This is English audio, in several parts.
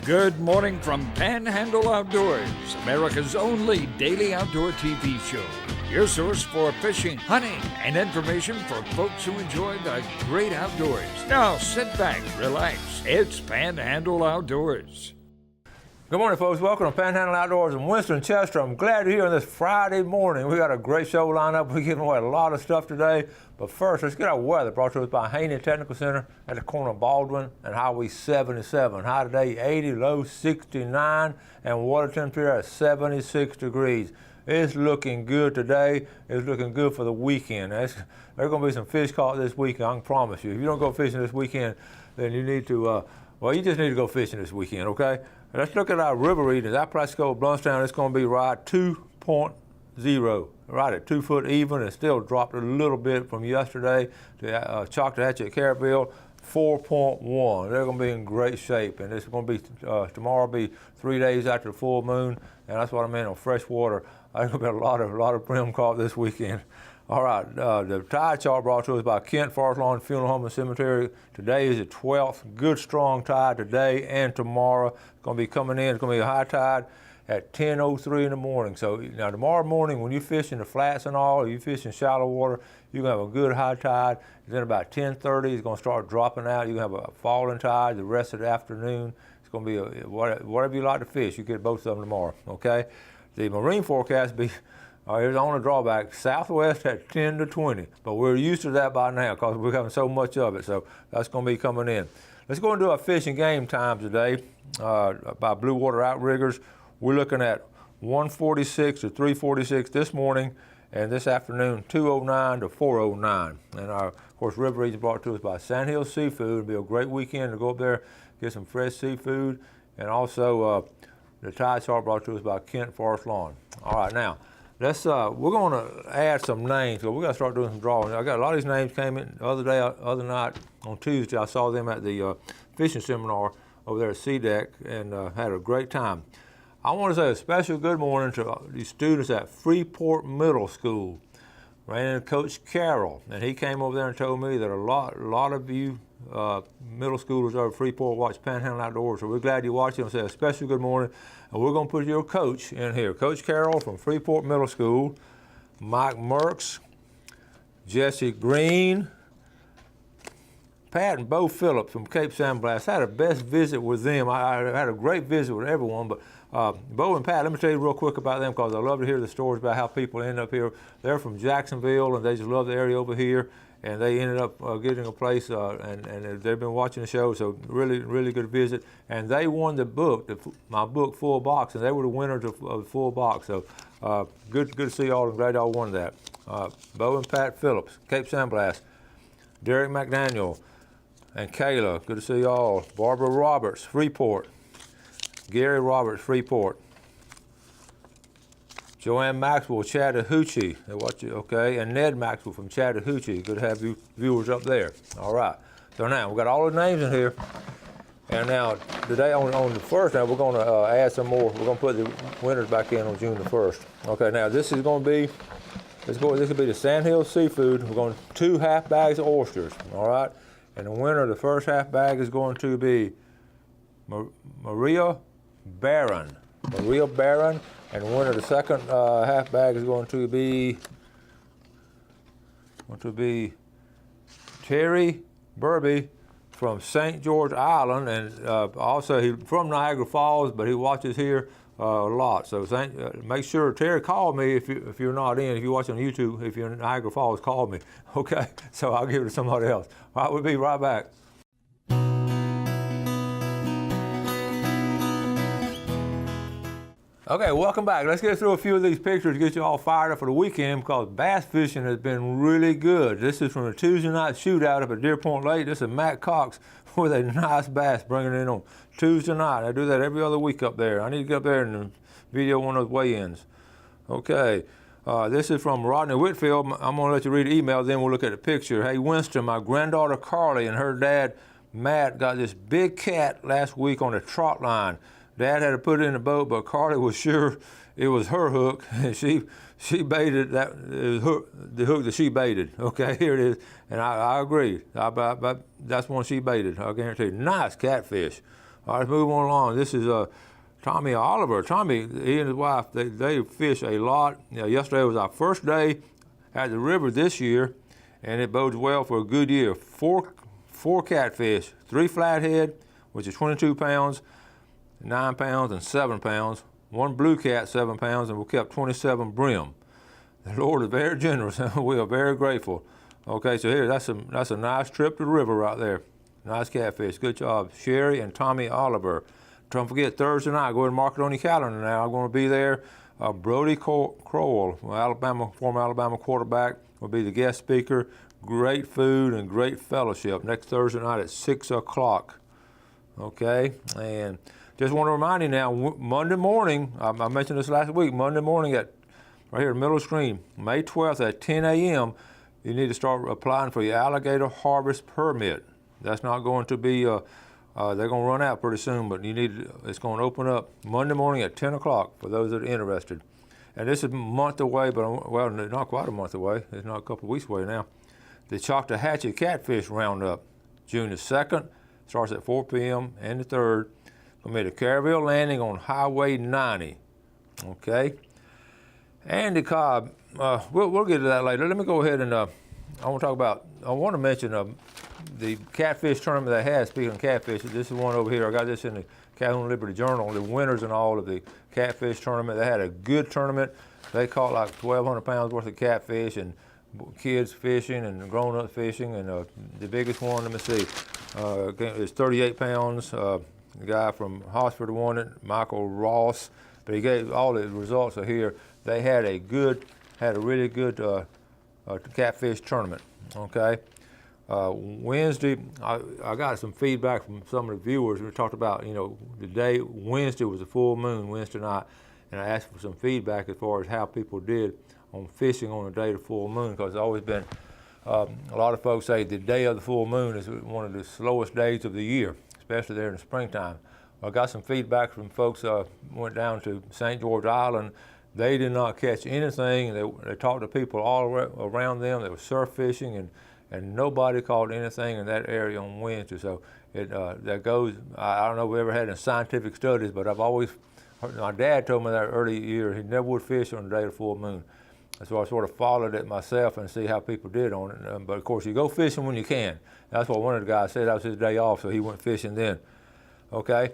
Good morning from Panhandle Outdoors, America's only daily outdoor TV show. Your source for fishing, hunting, and information for folks who enjoy the great outdoors. Now sit back, relax. It's Panhandle Outdoors. Good morning, folks. Welcome to Panhandle Outdoors in Winston, Chester. I'm glad you're here on this Friday morning. We got a great show lined up. We're giving away a lot of stuff today. But first, let's get our weather brought to us by Haney Technical Center at the corner of Baldwin and Highway 77. High today 80, low 69, and water temperature at 76 degrees. It's looking good today. It's looking good for the weekend. There's going to be some fish caught this weekend, I can promise you. If you don't go fishing this weekend, then you need to, you just need to go fishing this weekend, okay? Let's look at our river readings. Our Presco Bluntstown, it's going to be right 2.0, right at 2 foot even. It still dropped a little bit from yesterday to Choctahatchee at Carabville, 4.1. They're going to be in great shape, and it's going to be tomorrow will be 3 days after the full moon, and that's what I mean on freshwater. There's going to be a lot of brim caught this weekend. All right, the tide chart brought to us by Kent Forest Lawn Funeral Home and Cemetery. Today is the 12th. Good strong tide today and tomorrow. It's going to be coming in. It's going to be a high tide at 10:03 in the morning. So now tomorrow morning, when you fish in the flats and all, or you fish in shallow water, you're going to have a good high tide. Then about 10:30, it's going to start dropping out. You're going to have a falling tide the rest of the afternoon. It's going to be whatever you like to fish. You get both of them tomorrow. Okay. The marine forecast be. Here's the only drawback, southwest at 10 to 20, but we're used to that by now because we're having so much of it, so that's going to be coming in. Let's go and do our fish and game times today by Blue Water Outriggers. We're looking at 146 to 346 this morning, and this afternoon 209 to 409. And our, of course, river reads brought to us by Sandhill Seafood. It'll be a great weekend to go up there, get some fresh seafood, and also the tide chart brought to us by Kent Forest Lawn. All right, now. We're going to add some names, so we're going to start doing some drawing. I got a lot of these names came in the other night on Tuesday. I saw them at the fishing seminar over there at CDEC and had a great time. I want to say a special good morning to these students at Freeport Middle School. Ran into Coach Carroll, and he came over there and told me that a lot of you middle schoolers over at Freeport watch Panhandle Outdoors, so we're glad you watched it. I'll say a special good morning. And we're going to put your coach in here. Coach Carroll from Freeport Middle School, Mike Merks, Jesse Green, Pat and Bo Phillips from Cape San Blas. I had a best visit with them. I had a great visit with everyone, but Bo and Pat, let me tell you real quick about them because I love to hear the stories about how people end up here. They're from Jacksonville, and they just love the area over here. And they ended up getting a place, and they've been watching the show, so really, really good visit. And they won the book, my book, Full Box, and they were the winners of the Full Box. So good to see y'all, and glad y'all won that. Bo and Pat Phillips, Cape San Blas, Derek McDaniel, and Kayla, good to see y'all. Barbara Roberts, Freeport, Gary Roberts, Freeport. Joanne Maxwell, Chattahoochee, they watch it, okay, and Ned Maxwell from Chattahoochee. Good to have you viewers up there. All right. So now we've got all the names in here, and now today on the first, now we're going to add some more. We're going to put the winners back in on June the 1st. Okay. Now this is going to be, this will be the Sandhill Seafood. We're going to 2 half bags of oysters. All right. And the winner of the first half bag is going to be Maria Barron. Maria Barron. And the winner of the second half bag is going to be Terry Burby from St. George Island, and also he's from Niagara Falls, but he watches here a lot. So make sure Terry call me if you're not in. If you're watching on YouTube, if you're in Niagara Falls, call me. Okay. So I'll give it to somebody else. All right, we'll be right back. Okay, welcome back. Let's get through a few of these pictures to get you all fired up for the weekend because bass fishing has been really good. This is from a Tuesday night shootout up at Deer Point Lake. This is Matt Cox with a nice bass bringing it in on Tuesday night. I do that every other week up there. I need to get up there and video one of those weigh-ins. Okay, this is from Rodney Whitfield. I'm going to let you read the email, then we'll look at the picture. Hey, Winston, my granddaughter Carly and her dad Matt got this big cat last week on a trot line. Dad had to put it in the boat, but Carly was sure it was her hook, and she baited that, the hook that she baited. Okay, here it is, and I agree. That's one she baited, I guarantee you. Nice catfish. All right, let's move on along. This is Tommy Oliver. Tommy, he and his wife, they fish a lot. Yesterday was our first day at the river this year, and it bodes well for a good year. Four catfish, 3 flathead, which is 22 pounds, 9 pounds, and 7 pounds. 1 blue cat, 7 pounds, and we kept 27 brim. The Lord is very generous, and we are very grateful. Okay, so here, that's a nice trip to the river right there. Nice catfish. Good job, Sherry and Tommy Oliver. Don't forget, Thursday night, go ahead and mark it on your calendar now. I'm going to be there. Brody Crowell, former Alabama quarterback, will be the guest speaker. Great food and great fellowship next Thursday night at 6 o'clock. Okay, and just want to remind you now, Monday morning, I mentioned this last week, Monday morning at right here in the middle of the screen, May 12th at 10 a.m., you need to start applying for your alligator harvest permit. That's not going to be, they're going to run out pretty soon, but it's going to open up Monday morning at 10 o'clock for those that are interested. And this is a month away, but, well, not quite a month away. It's not a couple of weeks away now. The Choctawhatchee Catfish Roundup, June the 2nd, starts at 4 p.m. and the 3rd. Going to be at the Caryville Landing on Highway 90, okay? Andy Cobb, we'll get to that later. Let me go ahead and I want to mention the catfish tournament they had. Speaking of catfish, this is one over here. I got this in the Calhoun Liberty Journal. The winners and all of the catfish tournament. They had a good tournament. They caught like 1,200 pounds worth of catfish, and kids fishing and grown-up fishing. And the biggest one, let me see, is 38 pounds. The guy from Hospital won it, Michael Ross. But he gave all the results are here. They had a really good catfish tournament. Okay. Wednesday, I got some feedback from some of the viewers. We talked about, the day Wednesday was a full moon, Wednesday night, and I asked for some feedback as far as how people did on fishing on the day of the full moon, because it's always been, a lot of folks say the day of the full moon is one of the slowest days of the year, especially there in the springtime. I got some feedback from folks went down to St. George Island. They did not catch anything. They talked to people all around them that were surf fishing, and nobody caught anything in that area on Wednesday. So that goes, I don't know if we ever had any scientific studies, but I've always heard, my dad told me that early year he never would fish on the day of full moon. So I sort of followed it myself and see how people did on it. But of course, you go fishing when you can. That's what one of the guys said. That was his day off, so he went fishing then. Okay.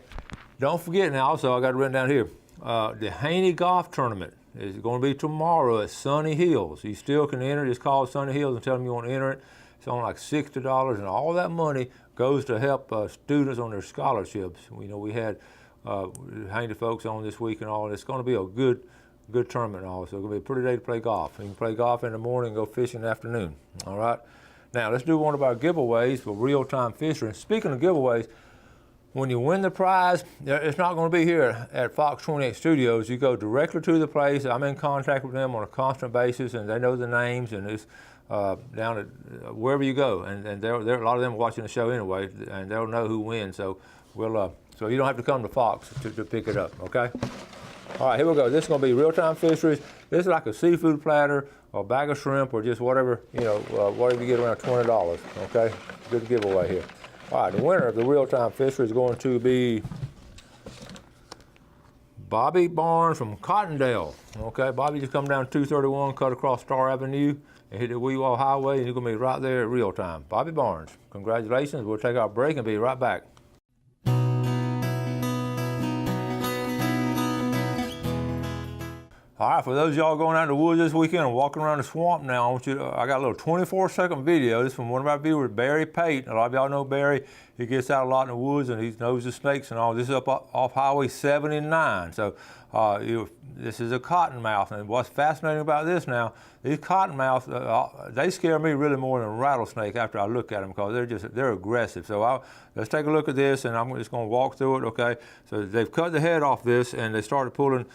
Don't forget now, also, I got it written down here, the Haney Golf Tournament is going to be tomorrow at Sunny Hills. You still can enter. Just call Sunny Hills and tell them you want to enter it. It's on like $60, and all that money goes to help students on their scholarships. We had Haney folks on this week and all. It's going to be a good tournament also. It's going to be a pretty day to play golf. You can play golf in the morning and go fishing in the afternoon. All right. Now let's do one of our giveaways for real-time fishing. Speaking of giveaways, when you win the prize, it's not going to be here at Fox 28 Studios. You go directly to the place. I'm in contact with them on a constant basis, and they know the names, and it's down at wherever you go. And there a lot of them are watching the show anyway, and they'll know who wins. So so you don't have to come to Fox to pick it up. Okay. All right, here we go. This is going to be real-time fisheries. This is like a seafood platter or a bag of shrimp or just whatever, whatever you get around $20. Okay, good giveaway here. All right, the winner of the real-time fishery is going to be Bobby Barnes from Cottondale. Okay, Bobby just come down 231, cut across Star Avenue, and hit the Weewall Highway, and you're going to be right there at real time. Bobby Barnes, congratulations. We'll take our break and be right back. All right, for those of y'all going out in the woods this weekend and walking around the swamp now, I got a little 24-second video. This is from one of our viewers, Barry Pate. A lot of y'all know Barry. He gets out a lot in the woods and he knows the snakes and all. This is up off Highway 79. So this is a cottonmouth. And what's fascinating about this now, these cottonmouths, they scare me really more than a rattlesnake after I look at them, because they're aggressive. So let's take a look at this, and I'm just going to walk through it, okay? So they've cut the head off this, and they started pulling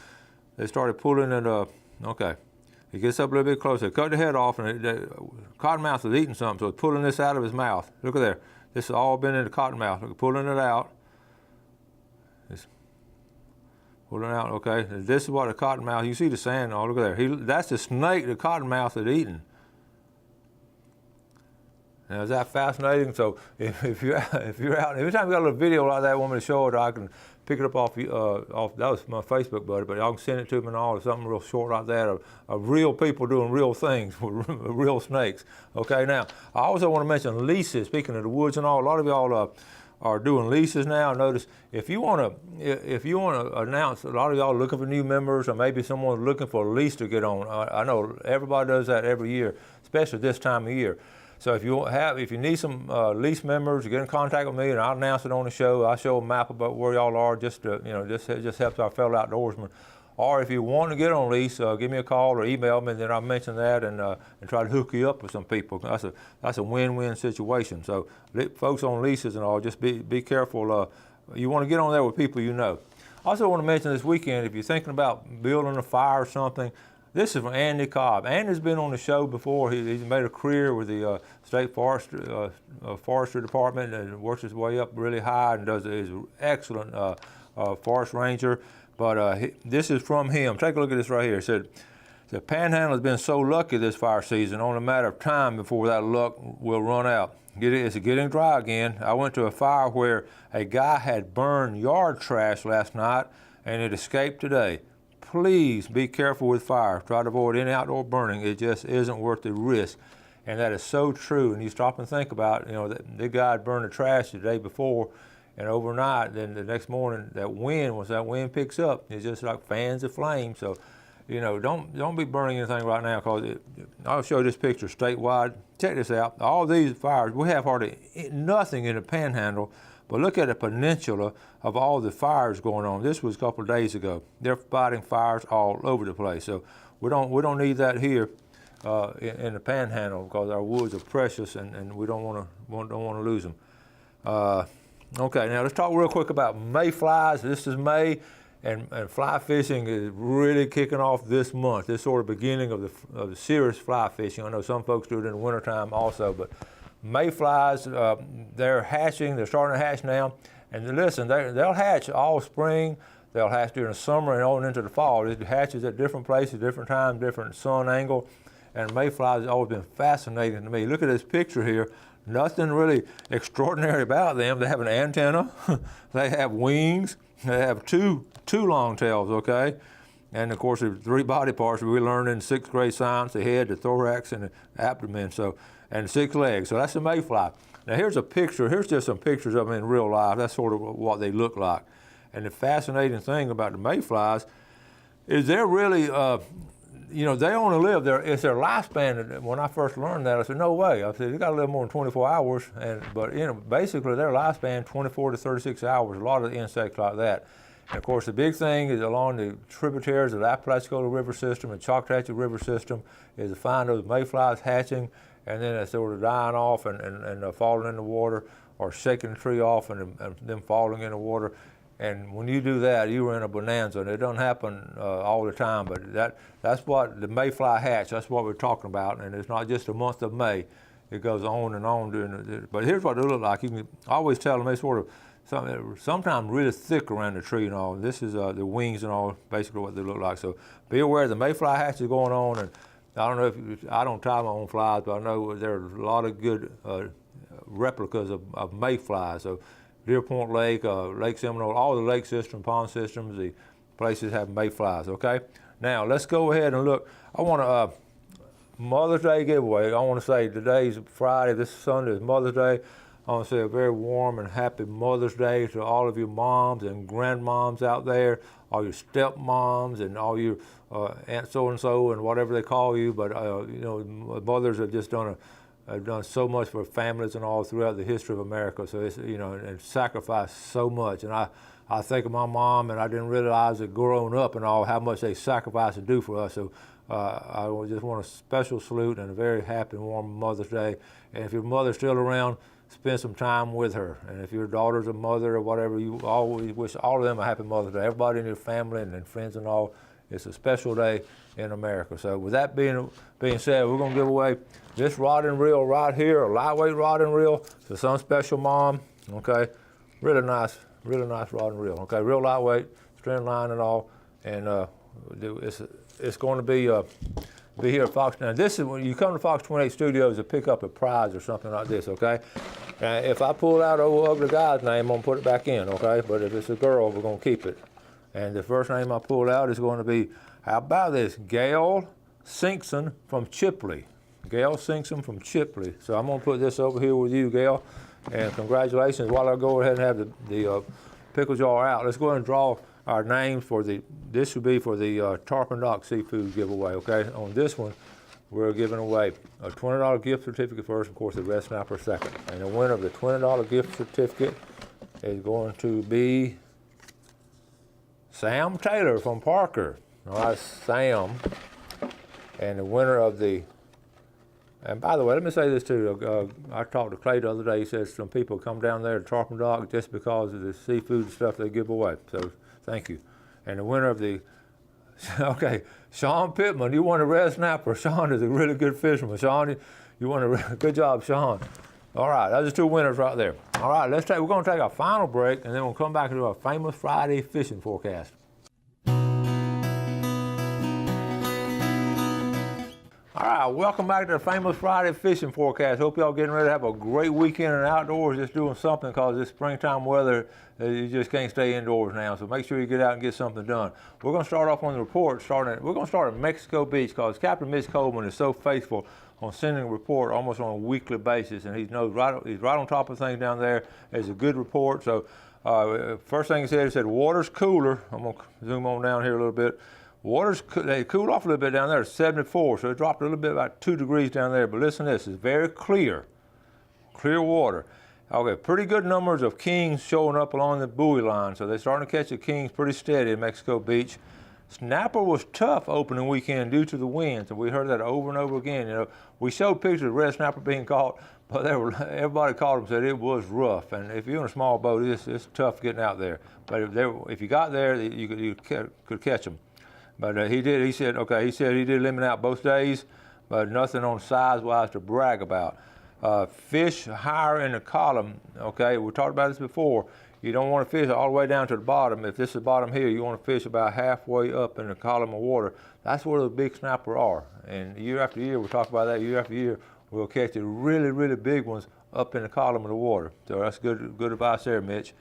it up. Okay. He gets up a little bit closer. Cut the head off, and the cottonmouth is eating something, so it's pulling this out of his mouth. Look at there. This has all been in the cottonmouth. Look, pulling it out. It's pulling out, okay. This is what the cottonmouth, you see the sand, oh, look at there. That's the snake the cottonmouth is eating. Now, is that fascinating? So if you're out, every time you got a little video like that, want me to show it, I can pick it up off that was my Facebook buddy, but y'all can send it to me and all, or something real short like that of real people doing real things with real snakes. Okay, now, I also want to mention leases. Speaking of the woods and all, a lot of y'all are doing leases now. Notice if you want to announce, a lot of y'all are looking for new members, or maybe someone's looking for a lease to get on. I know everybody does that every year, especially this time of year. So if you need some lease members, get in contact with me, and I'll announce it on the show. I'll show a map about where y'all are, just helps our fellow outdoorsmen. Or if you want to get on lease, give me a call or email me, and then I'll mention that and try to hook you up with some people. That's a win-win situation. So folks on leases and all, just be careful. You want to get on there with people you know. I also want to mention this weekend, if you're thinking about building a fire or something, this is from Andy Cobb. Andy's been on the show before. He's made a career with the State Forestry Department and works his way up really high and is an excellent forest ranger. But this is from him. Take a look at this right here. It said, the Panhandle has been so lucky this fire season, only a matter of time before that luck will run out. It's getting dry again. I went to a fire where a guy had burned yard trash last night and it escaped today. Please be careful with fire. Try to avoid any outdoor burning. It just isn't worth the risk. And that is so true. And you stop and think about, the guy had burned the trash the day before, and overnight, then the next morning, once that wind picks up, it's just like fans of flame. So, don't be burning anything right now, because I'll show you this picture statewide. Check this out. All these fires, we have hardly nothing in the Panhandle, but look at the peninsula of all the fires going on. This was a couple of days ago. They're fighting fires all over the place. So we don't need that here in the Panhandle, because our woods are precious and we don't want to lose them. Okay, now let's talk real quick about mayflies. This is May, and fly fishing is really kicking off this month. This sort of beginning of the serious fly fishing. I know some folks do it in the wintertime also, but mayflies, they're hatching. They're starting to hatch now. And listen, they'll hatch all spring. They'll hatch during the summer and on into the fall. It hatches at different places, different times, different sun angle. And mayflies have always been fascinating to me. Look at this picture here. Nothing really extraordinary about them. They have an antenna. They have wings. They have two long tails, okay? And of course, there's 3 body parts we learned in 6th grade science: the head, the thorax, and the abdomen. And 6 legs. So that's a mayfly. Now here's a picture. Here's just some pictures of them in real life. That's sort of what they look like. And the fascinating thing about the mayflies is they're really, they only live there. It's their lifespan. When I first learned that, I said, no way. I said, you got to live more than 24 hours. But basically their lifespan 24 to 36 hours. A lot of the insects like that. And of course, the big thing is along the tributaries of the Apalachicola River system and Choctawhatchee River system is to find those mayflies hatching, and then it's sort of dying off and falling in the water, or shaking the tree off and then falling in the water. And when you do that, you are in a bonanza. And it doesn't happen all the time, but that's what the mayfly hatch. That's what we're talking about. And it's not just the month of May. It goes on and on. But here's what they look like. You can always tell them they sort of sometimes really thick around the tree and all. This is the wings and all, basically what they look like. So be aware the mayfly hatch is going on. And I don't know I don't tie my own flies, but I know there are a lot of good replicas of mayflies. So Deer Point Lake, Lake Seminole, all the lake system, pond systems, the places have mayflies, okay? Now, let's go ahead and look. I want to, Mother's Day giveaway. I want to say today's Friday, this Sunday is Mother's Day. I want to say a very warm and happy Mother's Day to all of your moms and grandmoms out there, all your stepmoms and all your Aunt so-and-so and whatever they call you. But, mothers have just done so much for families and all throughout the history of America. So it's, and sacrificed so much. And I think of my mom, and I didn't realize it growing up and all how much they sacrificed to do for us. So I just want a special salute and a very happy and warm Mother's Day. And if your mother's still around, spend some time with her. And if your daughter's a mother or whatever, you always wish all of them a happy Mother's Day. Everybody in your family and friends and all. It's a special day in America. So with that being said, we're going to give away this rod and reel right here, a lightweight rod and reel to some special mom. Okay, really nice rod and reel. Okay, real lightweight, string line and all, and it's going to be be here at Fox. Now this is when you come to Fox 28 Studios to pick up a prize or something like this, okay? If I pull out old ugly guy's name, I'm gonna put it back in, okay? But if it's a girl, we're gonna keep it. And the first name I pull out is going to be, how about this, Gail Sinkson from Chipley. Gail Sinkson from Chipley. So I'm gonna put this over here with you, Gail. And congratulations. While I go ahead and have the pickle jar out, let's go ahead and draw our names for this would be for the Tarpon Dock Seafood giveaway, okay? On this one, we're giving away a $20 gift certificate first, of course, the red snapper second. And the winner of the $20 gift certificate is going to be Sam Taylor from Parker. All right, Sam. And the winner of the, and by the way, let me say this too. I talked to Clay the other day. He says some people come down there to Tarpon Dock just because of the seafood and stuff they give away. So thank you. And the winner of the, okay, Sean Pittman, you won a red snapper. Sean is a really good fisherman. Sean, you won a good job, Sean. All right, those are two winners right there. All right, we're going to take our final break, and then we'll come back and do our famous Friday fishing forecast. All right, welcome back to the famous Friday fishing forecast. Hope y'all getting ready to have a great weekend in the outdoors, just doing something, because this springtime weather, you just can't stay indoors now. So make sure you get out and get something done. We're going to start off on the report. We're going to start at Mexico Beach, because Captain Mitch Coleman is so faithful on sending a report almost on a weekly basis, and he's right on top of things down there. It's a good report. So first thing he said water's cooler. I'm going to zoom on down here a little bit. They cooled off a little bit down there, 74, so it dropped a little bit, about 2 degrees down there. But listen to this, it's very clear water. Okay, pretty good numbers of kings showing up along the buoy line, so they're starting to catch the kings pretty steady in Mexico Beach. Snapper was tough opening weekend due to the winds, and we heard that over and over again. You know, we showed pictures of red snapper being caught, but everybody caught them, said it was rough. And if you're in a small boat, it's tough getting out there. But if you got there, you could catch them. But he did limit out both days, but nothing on size-wise to brag about. Fish higher in the column, okay, we talked about this before. You don't want to fish all the way down to the bottom. If this is the bottom here, you want to fish about halfway up in the column of water. That's where the big snapper are. And year after year, we talk about that, year after year, we'll catch the really, really big ones up in the column of the water. So that's good advice there, Mitch.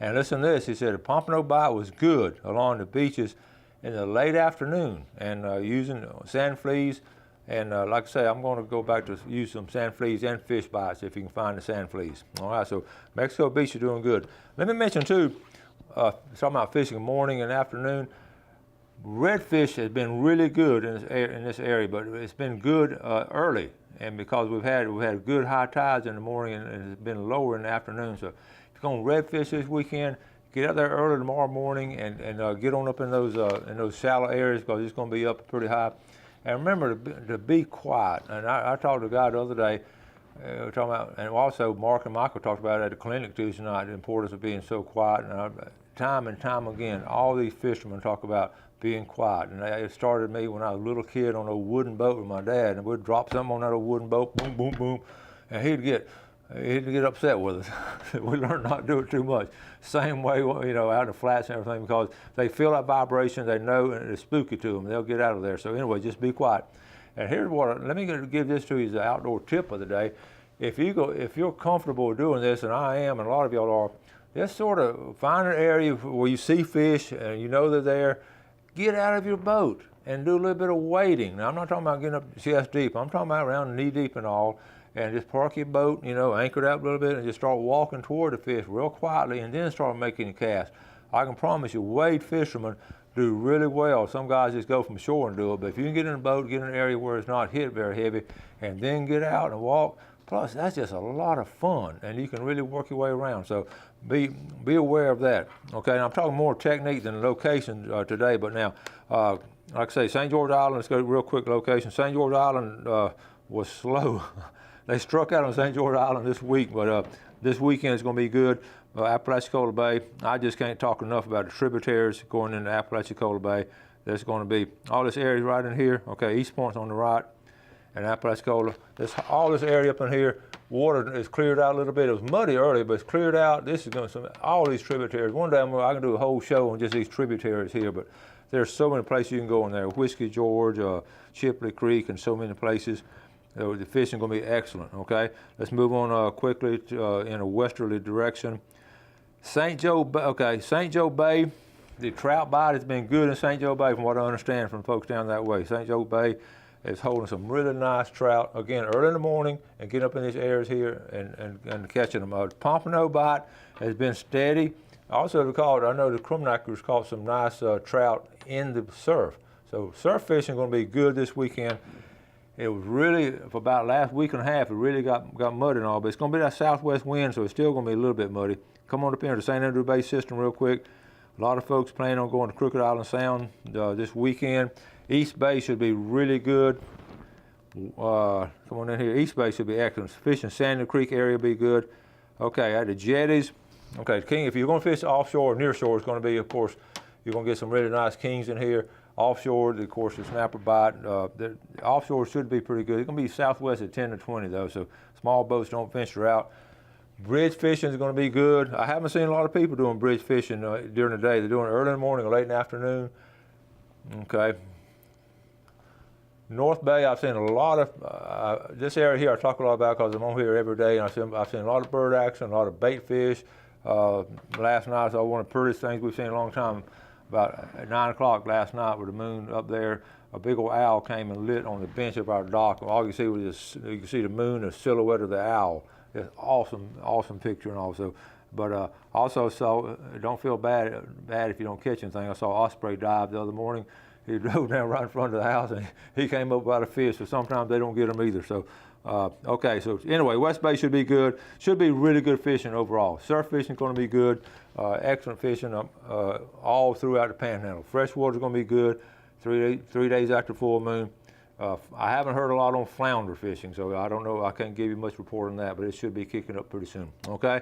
And listen to this, he said the pompano bite was good along the beaches in the late afternoon, and using sand fleas, and like I say, I'm going to go back to use some sand fleas and fish bites if you can find the sand fleas. All right, so Mexico Beach is doing good. Let me mention too, talking about fishing morning and afternoon, redfish has been really good in this area, but it's been good early, and because we've had good high tides in the morning and it's been lower in the afternoon. So if you're going redfish this weekend, get out there early tomorrow morning and get on up in those shallow areas, because it's going to be up pretty high. And remember to be quiet. And I talked to a guy the other day, talking about, and also Mark and Michael talked about it at the clinic Tuesday night, the importance of being so quiet. And time and time again, all these fishermen talk about being quiet. And it started me when I was a little kid on a wooden boat with my dad, and we'd drop something on that old wooden boat, boom, boom, boom, and he'd get upset with us. We learned not to do it too much. Same way, you know, out in the flats and everything, because they feel that vibration, they know, and it's spooky to them. They'll get out of there. So anyway, just be quiet. And here's let me give this to you as the outdoor tip of the day. If you're comfortable doing this, and I am, and a lot of y'all are, just sort of find an area where you see fish and you know they're there. Get out of your boat and do a little bit of wading. Now, I'm not talking about getting up chest deep. I'm talking about around knee deep and all. And just park your boat, you know, anchor it out a little bit, and just start walking toward the fish real quietly, and then start making a cast. I can promise you, wade fishermen do really well. Some guys just go from shore and do it, but if you can get in a boat, get in an area where it's not hit very heavy, and then get out and walk, plus that's just a lot of fun, and you can really work your way around. So be aware of that. Okay, and I'm talking more technique than location today, but now, like I say, St. George Island, let's go real quick location. St. George Island was slow. They struck out on St. George Island this week, but this weekend is going to be good. Apalachicola Bay, I just can't talk enough about the tributaries going into Apalachicola Bay. There's going to be all this area right in here. Okay, East Point's on the right, and Apalachicola. All this area up in here, water is cleared out a little bit. It was muddy earlier, but it's cleared out. This is going to all these tributaries. One day I can do a whole show on just these tributaries here, but there's so many places you can go in there. Whiskey George, Chipley Creek, and so many places. The fishing is going to be excellent, okay? Let's move on quickly in a westerly direction. St. Joe Bay, the trout bite has been good in St. Joe Bay from what I understand from folks down that way. St. Joe Bay is holding some really nice trout, again, early in the morning and getting up in these areas here and catching them. Pompano bite has been steady. Also, I know the Krumknackers caught some nice trout in the surf. So surf fishing is going to be good this weekend. It was really, for about last week and a half, it really got muddy and all, but it's going to be that southwest wind, so it's still going to be a little bit muddy. Come on up here to St. Andrew Bay system real quick. A lot of folks planning on going to Crooked Island Sound this weekend. East Bay should be really good. Come on in here. East Bay should be excellent. Fishing Sandy Creek area will be good. Okay, at the jetties. Okay, king. If you're going to fish offshore, near shore, it's going to be, of course, you're going to get some really nice kings in here. Offshore, of course, the snapper bite. The offshore should be pretty good. It's going to be southwest at 10 to 20, though, so small boats don't venture out. Bridge fishing is going to be good. I haven't seen a lot of people doing bridge fishing during the day. They're doing it early in the morning or late in the afternoon. Okay. North Bay, I've seen a lot of, this area here I talk a lot about because I'm on here every day, and I've seen a lot of bird action, a lot of bait fish. Last night I saw one of the prettiest things we've seen in a long time. About at 9 o'clock last night with the moon up there, a big old owl came and lit on the bench of our dock. All you see was this, you can see the moon, the silhouette of the owl. It's awesome picture and also. But also saw, don't feel bad if you don't catch anything. I saw osprey dive the other morning. He drove down right in front of the house and he came up about a fish, so sometimes they don't get them either. So, okay, so anyway, West Bay should be good. Should be really good fishing overall. Surf fishing is going to be good. Excellent fishing all throughout the Panhandle. Freshwater is going to be good 3 days after full moon. I haven't heard a lot on flounder fishing, so I don't know. I can't give you much report on that, but it should be kicking up pretty soon. Okay?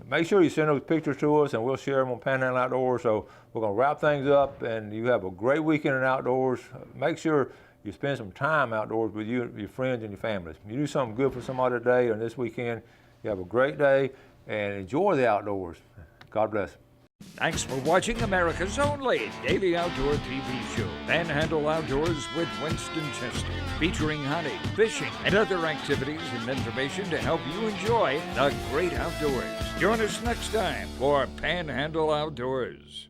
Make sure you send those pictures to us, and we'll share them on Panhandle Outdoors. So we're going to wrap things up, and you have a great weekend in outdoors. Make sure you spend some time outdoors with your friends and your families. You do something good for somebody today or this weekend. You have a great day, and enjoy the outdoors. God bless. Thanks for watching America's only daily outdoor TV show, Panhandle Outdoors with Winston Chester, featuring hunting, fishing, and other activities and information to help you enjoy the great outdoors. Join us next time for Panhandle Outdoors.